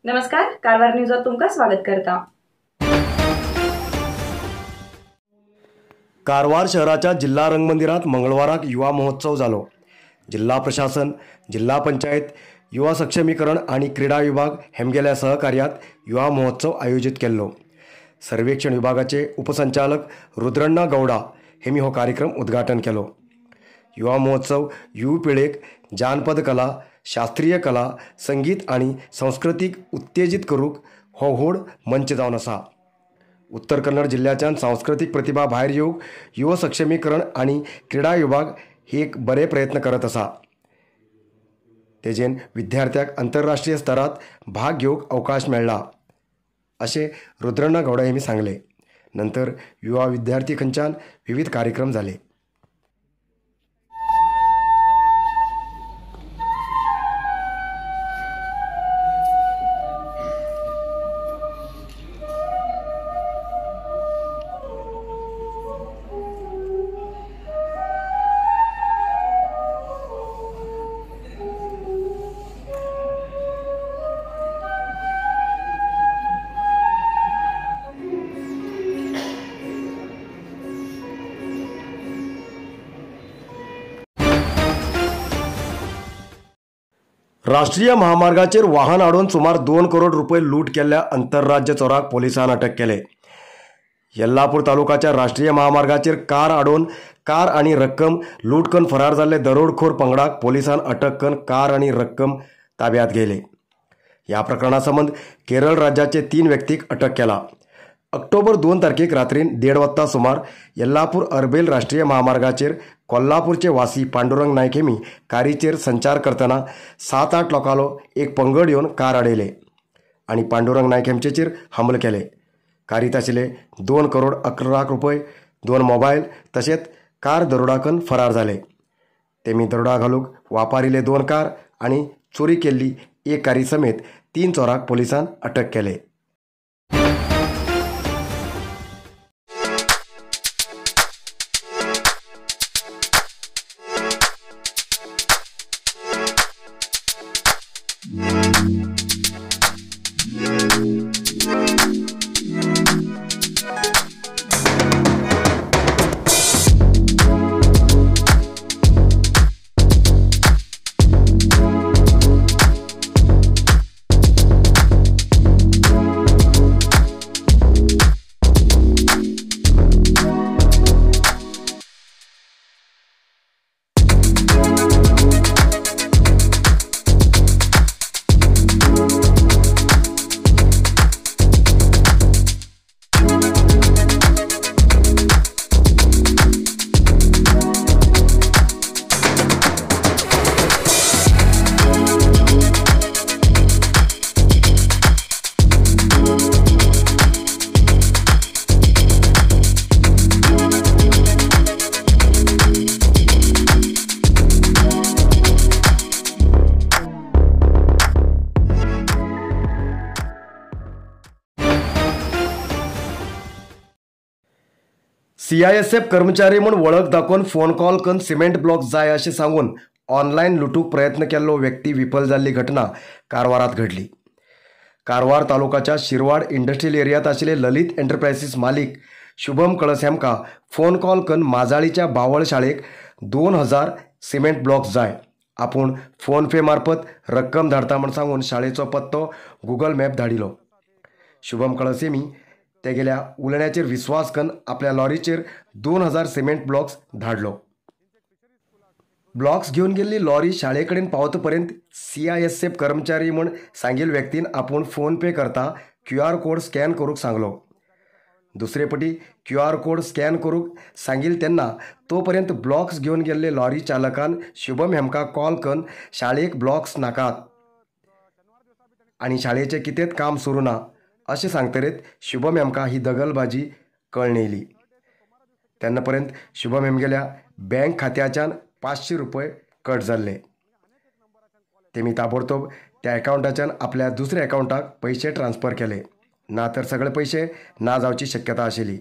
नमस्कार, कारवार न्यूजात तुमका स्वागत करता। कारवार शहराच्या जिल्हा रंगमंदिरात मंगळवाराक युवा महोत्सव जालो। जिल्हा प्रशासन, जिल्हा पंचायत, युवा सक्षमीकरण आणि क्रीडा विभाग हेमगेल्या सहकार्यात युवा महोत्सव आयोजित केल्लो। सर्वेक्षण विभागाचे उपसंचालक रुद्रण्णा गौडा हेमी हो कार्यक्रम उद्घाटन केलो। युवा महोत्सव युवा पिळेक जानपद कला, शास्त्रीय कला, संगीत आणि संस्कृतीक उत्तेजित करूक हो व्हड मंच जावन आसा। उत्तर कन्नड जिल्ह्याच्या सांस्कृतिक प्रतिभा भायर येवक युवा सक्षमीकरण आणि क्रीडा विभाग हे एक बरे प्रयत्न करत आसा। तेजेन विद्यार्थ्यांक आंतरराष्ट्रीय स्तरात भाग घेवक अवकाश मेळ्ळा अशें रुद्रण्णा गौडा हेमी सांगले। नंतर युवा विद्यार्थी खंयच्यान विविध कार्यक्रम जाले। राष्ट्रीय महामार्गाचेर वाहन आडोवन सुमार 2 करोड रुपये लूट केल्ल्या आंतरराज्य चोराक पोलिसांन अटक केले। येल्लापूर तालुक्याच्या राष्ट्रीय महामार्गाचेर कार आडोवन कार आणि रक्कम लूट करून फरार जाल्ले दरोडखोर पंगडाक पोलिसांन अटक करून कार आणि रक्कम ताब्यात घेतले। या प्रकरणासंबंध केरळ राज्याचे 3 व्यक्तीक अटक केला। ऑक्टोबर 2 तारखेक रात्रीन 1:30 वाजता सुमार येल्लापूर अर्बेल राष्ट्रीय महामार्गाचेर कोल्हापूरचे वासी पांडुरंग नायक हेमी कारीचेर संचार करतना 7-8 लोकांलो एक पंगड येवन कार आडयले आणि पांडुरंग नायक हेमचेर हमल केले। कारीत आशिल्ले 2 करोड 11 लाख रुपये, 2 मोबायल तशेंच कार दरोडाकन फरार जाले। तेमी दरोडा घालूक वापरिल्ले 2 कार आणि चोरी केल्ली एक कारी समेत 3 चोराक पोलिसांन अटक केले। CISF कर्मचारी म्हूण वळख दाखोवन फोन कॉल करून सिमेंट ब्लॉक जाय अशें सांगून ऑनलायन लुटूक प्रयत्न केल्लो व्यक्ती विफल जाल्ली घटना कारवारात घडली। कारवार तालुक्याच्या शिरवाड इंडस्ट्रियल एरियात आशिल्ले ललित एंटरप्राइजेस मालीक शुभम कळस हेमका फोन कॉल करून माजाळीच्या बावळ शाळेक 2000 सिमेंट ब्लॉक जाय, आपूण फोन पे मार्फत रक्कम धाडटा म्हण सांगून शाळेचो पत्तो गुगल मॅप धाडिलो। शुभम कळस हेमी तेगेल्या उलण्याचेर विश्वास करून आपल्या लॉरीचेर 2000 सिमेंट ब्लॉक्स धाडलो। ब्लॉक्स घेवन गेल्ली लॉरी शाळे कडेन पावता पर्यंत CISF कर्मचारी म्हूण सांगिल्ले व्यक्तीन आपूण फोन पे करता QR कोड स्कॅन करूंक सांगलो। दुसरे पटी QR कोड स्कॅन करूंक सांगिल्ले तेन्ना तो पर्यंत ब्लॉक्स घेवन गेल्ले लॉरी चालकान शुभम हेमका कॉल करून शाळेक ब्लॉक्स नाकात आणि शाळेचें कितेंच काम सुरू ना अशें सांगतरेत शुभम हेमका ही दगलबाजी कळून येयली। तेन्ना पर्यंत शुभम हेमगेल्या बँक खात्याच्यान 500 रुपये कट जाल्ले। तेमी ताबडतोब त्या अकाउंटाच्यान आपल्या दुसऱ्या अकाउंटाक पैसे ट्रान्स्फर केले, ना तर सगळे पैसे ना जावची शक्यता आशिल्ली।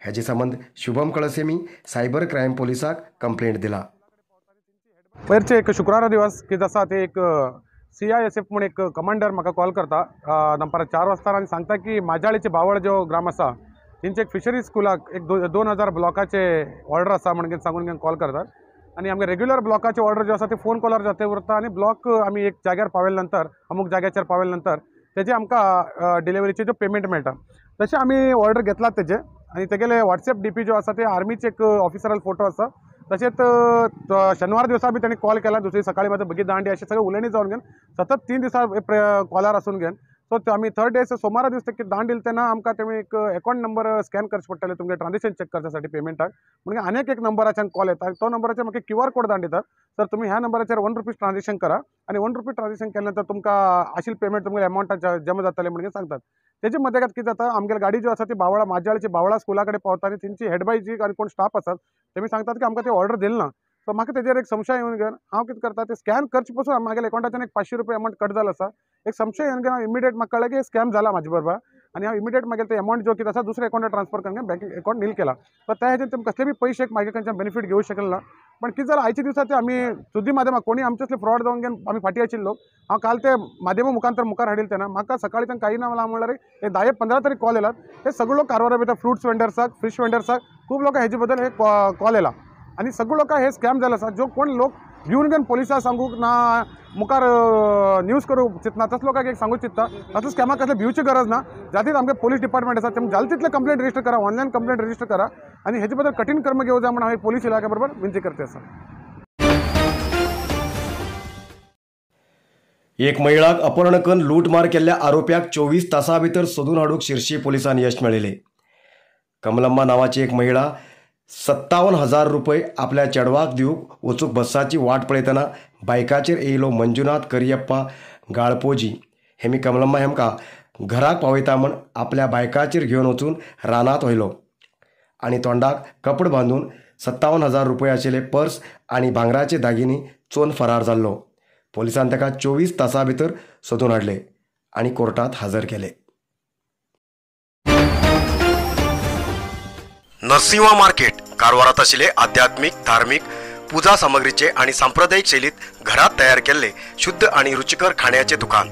हेजे संबंध शुभम कळसेमी सायबर क्रायम पोलिसाक कंप्लेंट दिला। पयरचे एक शुक्रार दिवस कितें आसा ते एक CISF म्हणून एक कमांडर म्हाका कॉल करता दनपारां 4 वाजता आनी सांगता की माजाळीचे बावळ जो ग्राम आसा तेंचे एक फिशरी स्कुलाक एक 2000 ब्लॉकाचे ऑर्डर आसा म्हणून सांगून कॉल करतात आणि आमगे रेग्युलर ब्लॉकाचे ऑर्डर जो आसा ते फोन कॉलर जाते उरता आणि ब्लॉक आमी एक जाग्यार पावयले नंतर अमूक जाग्याचेर पावयले नंतर तेजे आमकां डिलिव्हरीचे जो पेमेंट मेळटा तशें आमी ऑर्डर घेतलात तेजे आणि तेगेले WhatsApp DP जो आसा ते आर्मीचे एक ऑफिसराल फोटो आसा तशेंच शेनवार दिवसा बी त्यांनी कॉल केला दुसरी सकाळी माझं बगी दांडी असे सगळे उलयणी जावन घेवन सतत 3 दिसा कॉलार आसून घेवन सो आमी थर्ड डे सोमारा दिवस ते दांड दिले तेन्ना आमकां तेमी एक अकाउंट नंबर स्कॅन करचे पडटले तुमगे ट्रान्झॅक्शन चेक करण्यासाठी पेमेंटाक म्हणजे अनेक एक नंबराच्यान कॉल येता तो नंबराचेर म्हाका QR कोड धाडून दितात सर तुम्ही ह्या नंबराचेर ₹1 ट्रान्झॅक्शन करा आणि ₹1 ट्रान्झॅक्शन केल्यानंतर तुमकां आशिल्ले पेमेंट तुमगे अमाउंटाच्या जमा जातले म्हणून सांगतात त्याच्या मध्ये कितें जाता आमगे गाडी जो आसा ती बावळा माजाळची बावळा स्कुला कडेन पावता आनी तेंची हेड बाय जी आनी कोण स्टाफ आसात तेमी सांगतात की आमकां ती ऑर्डर दिली ना सो म्हाका तेजेर एक संशय येवन घेवन हांव कितें करता ते स्कॅन करचे पसून म्हागे अकाउंटाच्यान एक ₹500 अमाउंट कट जालो आसा एक संशय येवन घेवन इमिडिएट म्हाका कळ्ळें की स्कॅम जाला म्हाजे बरोबर आणि हांव इमिडिएट मागीर ते अमाउंट जो कितें आसा दुसऱ्या अकाउंटार ट्रान्सफर करून बँकेक अकाउंट नील केला तर त्या हेजेर तेमी कसले बी पयशे म्हागे कडच्यान बेनिफीट घेवंक शकले ना पण कितें जालें आयच्या दिसा ते आमी सुद्दी माध्यमाक कोणी आमचे असले फ्रॉड जावन घेवन आमी फाटी आशिल्ले लोक हांव काल ते माध्यमा मुखांतर मुखार हाडिल्ले तेन्ना म्हाका सकाळी तांकां काही ना म्हणल्यार एक 10-15 तरी कॉल येतात हे सगळे लोक कारवारा भितर फ्रुट्स वेंडर्साक फिश वेंडर्साक खूब लोक हेजे बद्दल हे कॉल येला आणि सगळे लोक हे स्कॅम जाले आसा जो कोण लोक घेवन घेवन पोलिसांक सांगूक ना मुखार न्यूज करूंक चिंतना तसले लोकांक एक सांगूक चिंतता असले स्कॅमाक कसले भिवची गरज ना ज्या खातीर आमगे पोलीस डिपार्टमेंट आसा तेमी जाले तितले कंप्लेंट रजिस्टर करा ऑनलायन कंप्लेंट रजिस्टर करा आणि हेजे बद्दल कठीण कर्म घेवं जाय म्हणून हांव पोलीस इलाक्या बरोबर विनंती करते आसा एक महिलाक अपहरण करून लूटमार केल्ल्या आरोप्याक 24 तासां भितर सोदून हाडूंक शिरशी पोलिसांनी यश मेळयलें. कमलम्मा नांवाची एक महिला 57,000 रुपये आपल्या चेडवाक दिवूंक वचूंक बसाची वाट पळयतना बायकाचेर येयलो मंजुनाथ करियप्पा गाळपोजी हेमी कमलम्मा हेमकां घराक पावयता म्हण आपल्या बायकाचेर घेवन वचून रानांत व्हयलो आनी तोंडाक कपड बांदून 57,000 रुपये आशिल्ले पर्स आनी भांगराचे दागिने चोरून फरार जाल्लो. पोलिसांनी ताका 24 तासां भितर सोदून हाडले आनी कोर्टांत हजर केले. नरसिंवा मार्केट कारवारात आशिल्ले आध्यात्मिक धार्मिक पुजा सामग्रीचे आणि सांप्रदायिक शैलीत घरात तयार केल्ले शुद्ध आणि रुचिकर खाण्याचे दुकान.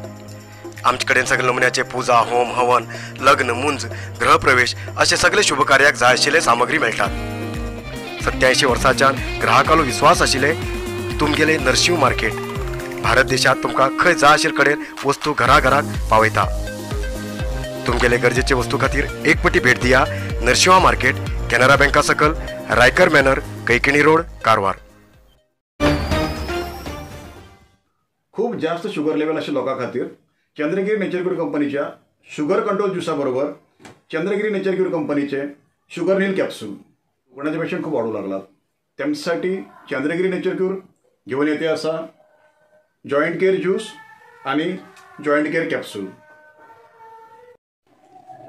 आमचे कडेन सगळे नमुन्याचे पुजा होम हवन लग्न मुंज गृहप्रवेश असे सगळे शुभकार्याक जाय आशिल्ले सामग्री मेळटात. 87 वर्सांच्यान ग्राहकालो विश्वास आशिल्ले तुमगेले नरसिंव मार्केट. भारत देशात तुमकां खंय जाय आशिल्ले कडेन वस्तू घराघराक पावयता. तुमगेले गरजेचे वस्तू खातीर एक पटी भेट दिया नरसिंवा मार्केट, कॅनरा बँका सकल, रायकर मॅनर, कैकिणी रोड, कारवार. खूप जास्त शुगर लेवल अशा लोकां खातीर चंद्रगिरी नेचरक्यूर कंपनीच्या शुगर कंट्रोल ज्युसा बरोबर चंद्रगिरी नेचरक्यूर कंपनीचे शुगर नील कॅप्सूल कोणाचे पेशंट खूप वाढू लागलात त्यांच्यासाठी चंद्रगिरी नेचरक्यूर घेऊन येते असा जॉईंट केअर ज्यूस आणि जॉईंट केअर कॅप्सूल.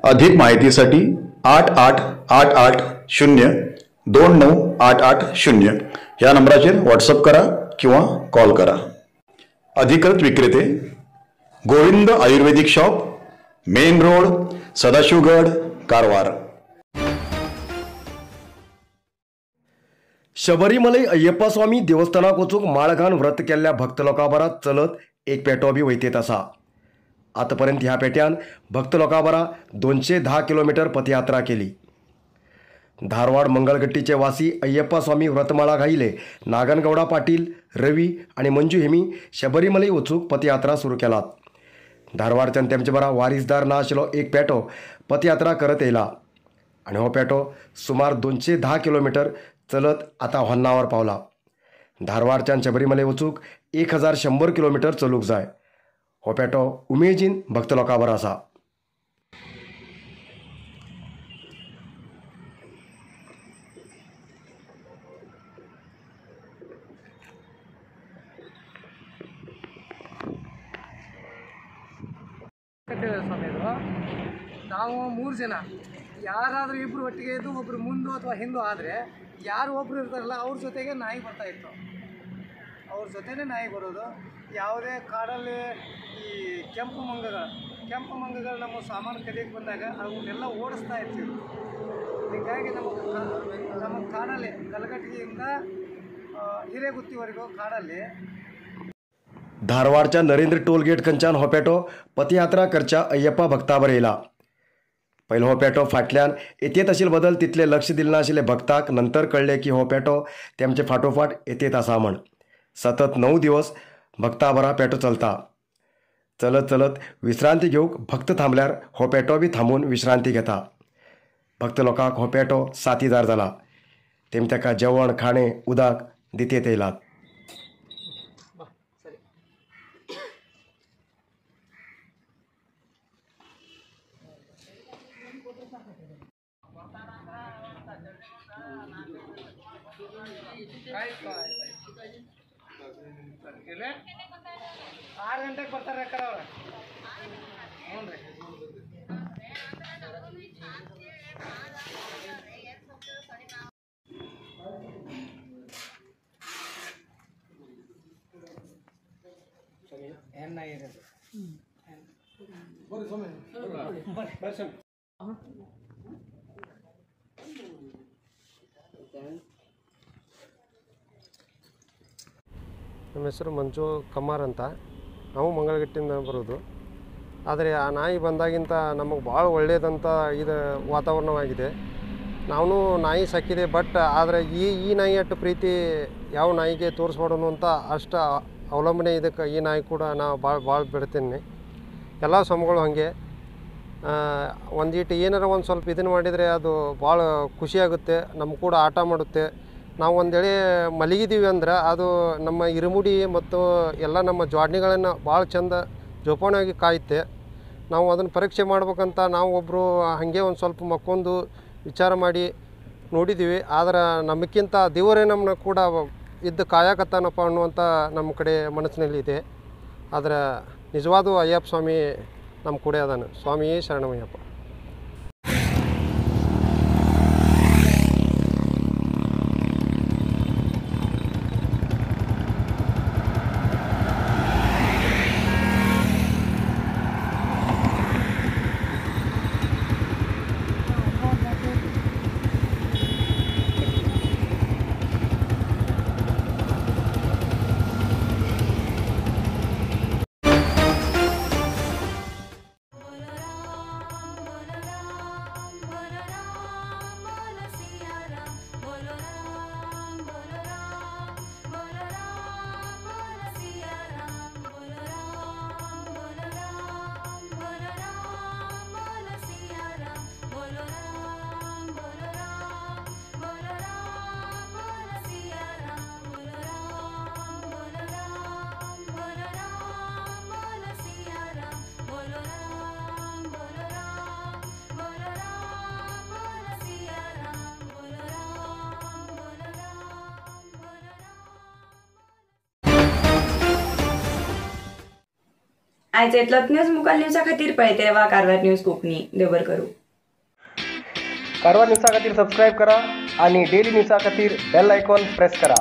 अधिक माहितीसाठी 8888029880 या नंबराचेर व्हॉट्सअप करा किंवा कॉल करा. अधिकृत विक्रेते Govind Ayurvedic shop, main road, Sadashivgad, Karwar. Sabarimala Ayyappa Swami देवस्थानाक वचूंक माळघान व्रत केल्ल्या भक्त लोकां बरा चलत एक पेटो बी वयतेत आसा. आतापर्यंत ह्या पेट्यान भक्त लोकां बरा 210 किलोमीटर पथयात्रा केली. धारवाड मंगळगट्टीचे वासी अय्यप्पा स्वामी व्रतमाळाक आयिल्ले नागनगौडा पाटील, रवी आणि मंजू हेमी शबरीमलई वचूंक पथयात्रा सुरू केलात. धारवाडच्यान तेमचे बरा वारीसदार ना आशिल्लो एक पेटो पथयात्रा करत येयला आनी हो पेटो सुमार 210 किलोमीटर चलत आतां होन्नावर पावला. धारवाडच्यान शबरीमलई वचूंक 1100 किलोमीटर चलूंक जाय. हो पेटो उमेदीन भक्त लोकां बरो आसा. ನಾವು 3 ಜನ ಯಾರಾದರೂ ಇಬ್ಬರು ಒಟ್ಟಿಗೆ ಇದ್ದು ಒಬ್ಬರು ಮುಂದೆ ಅಥವಾ ಹಿಂದೂ ಆದರೆ ಯಾರು ಒಬ್ಬರು ಇರ್ತಾರಲ್ಲ ಅವ್ರ ಜೊತೆಗೆ ನಾಯಿ ಬರ್ತಾ ಇತ್ತು. ಅವ್ರ ಜೊತೆನೇ ನಾಯಿ ಬರೋದು. ಯಾವುದೇ ಕಾಡಲ್ಲಿ ಈ ಕೆಂಪು ಮಂಗಗಳು ನಮ್ಮ ಸಾಮಾನು ಕದಿಯಕ್ಕೆ ಬಂದಾಗ ಅವನ್ನೆಲ್ಲ ಓಡಿಸ್ತಾ ಇರ್ತೀವಿ. ಹೀಗಾಗಿ ನಮ್ಮ ಕಾಡಲ್ಲಿ ಕಲಗಟ್ಟಿಗೆಯಿಂದ ಹಿರೇಗುತ್ತಿವರೆಗೂ ಕಾಡಲ್ಲಿ धारवाडच्या नरेंद्र टोलगेट खंयच्यान हो पेटो पथयात्रा करच्या अय्यप्पा भक्तांबर येयला. पयलो हो पेटो फाटल्यान येतयेत आशिल्ले बदल तितले लक्ष दिले नाशिल्ले भक्तांक नंतर कळ्ळें की हो पेटो तेमचे फाटोफाट येतयेत आसा म्हण. सतत 9 दिवस भक्तां बरा पेटो चलता. चलत चलत विश्रांती घेवंक भक्त थांबल्यार हो पेटो बी थांबून विश्रांती घेता. भक्त लोकांक हो पेटो साथीदार जाला. तेमी ताका जेवण खाणें उदक दितेत येयलात. ಇಲ್ಲ 6 ಗಂಟೆಗೆ ಬರ್ತಾರೆ ಅಕ್ಕ ಅವ್ರು. ಹ್ಞೂ ರೀ. ಏನಾಗಿದೆ ಬರ್ರಿ ಸ್ವಾಮಿ ಬರ್ರಿ ಸ್ವಾಮಿ. ನಮ್ಮ ಹೆಸರು ಮಂಜು ಕಮ್ಮಾರ್ ಅಂತ. ನಾವು ಮಂಗಳಗಟ್ಟಿಂದ ಬರೋದು. ಆದರೆ ಆ ನಾಯಿ ಬಂದಾಗಿಂತ ನಮಗೆ ಭಾಳ ಒಳ್ಳೆಯದಂಥ ಇದು ವಾತಾವರಣವಾಗಿದೆ. ನಾವು ನಾಯಿ ಸಾಕಿದೆ, ಬಟ್ ಆದರೆ ಈ ನಾಯಿ ಅಷ್ಟು ಪ್ರೀತಿ ಯಾವ ನಾಯಿಗೆ ತೋರಿಸ್ಬಾರ್ದು ಅಂತ ಅಷ್ಟು ಅವಲಂಬನೆ ಇದಕ್ಕೆ ಈ ನಾಯಿ ಕೂಡ ನಾ ಭಾಳ ಬಿಡ್ತೀನಿ. ಎಲ್ಲ ಸ್ವಾಮಿಗಳು ಹಾಗೆ ಒಂದೀಟು ಏನಾರ ಒಂದು ಸ್ವಲ್ಪ ಇದನ್ನು ಮಾಡಿದರೆ ಅದು ಭಾಳ ಖುಷಿಯಾಗುತ್ತೆ. ನಮ್ಮ ಕೂಡ ಆಟ ಮಾಡುತ್ತೆ. ನಾವು ಒಂದೇಳೆ ಮಲಗಿದ್ದೀವಿ ಅಂದ್ರೆ ಅದು ನಮ್ಮ ಇರುಮುಡಿ ಮತ್ತು ಎಲ್ಲ ನಮ್ಮ ಜೋಡಣೆಗಳನ್ನು ಭಾಳ ಚಂದ ಜೋಪಾನವಾಗಿ ಕಾಯುತ್ತೆ. ನಾವು ಅದನ್ನು ಪರೀಕ್ಷೆ ಮಾಡ್ಬೇಕಂತ ನಾವು ಒಬ್ಬರು ಹಾಗೆ ಒಂದು ಸ್ವಲ್ಪ ಮಕ್ಕೊಂದು ವಿಚಾರ ಮಾಡಿ ನೋಡಿದ್ದೀವಿ. ಆದ್ರೆ ನಮಗಿಂತ ದೇವರೇ ನಮ್ಮನ್ನ ಕೂಡ ಇದ್ದು ಕಾಯಕತ್ತಾನಪ್ಪ ಅನ್ನುವಂಥ ನಮ್ಮ ಕಡೆ ಮನಸ್ಸಿನಲ್ಲಿದೆ. ಆದರೆ ನಿಜವಾದ ಅಯ್ಯಪ್ಪ ಸ್ವಾಮಿ ನಮ್ಮ ಕೂಡ ಅದಾನ. ಸ್ವಾಮಿ ಶರಣಮಯ್ಯಪ್ಪ. आयज येतलोच न्यूज मुखार न्यूजा खातीर पळयते रावा कारवार न्यूज कोंकणी. देव बरें करूं. कारवार न्यूजा खातीर सबस्क्राईब करा आणि डेली न्यूजा खातीर बेल आयकॉन प्रेस करा.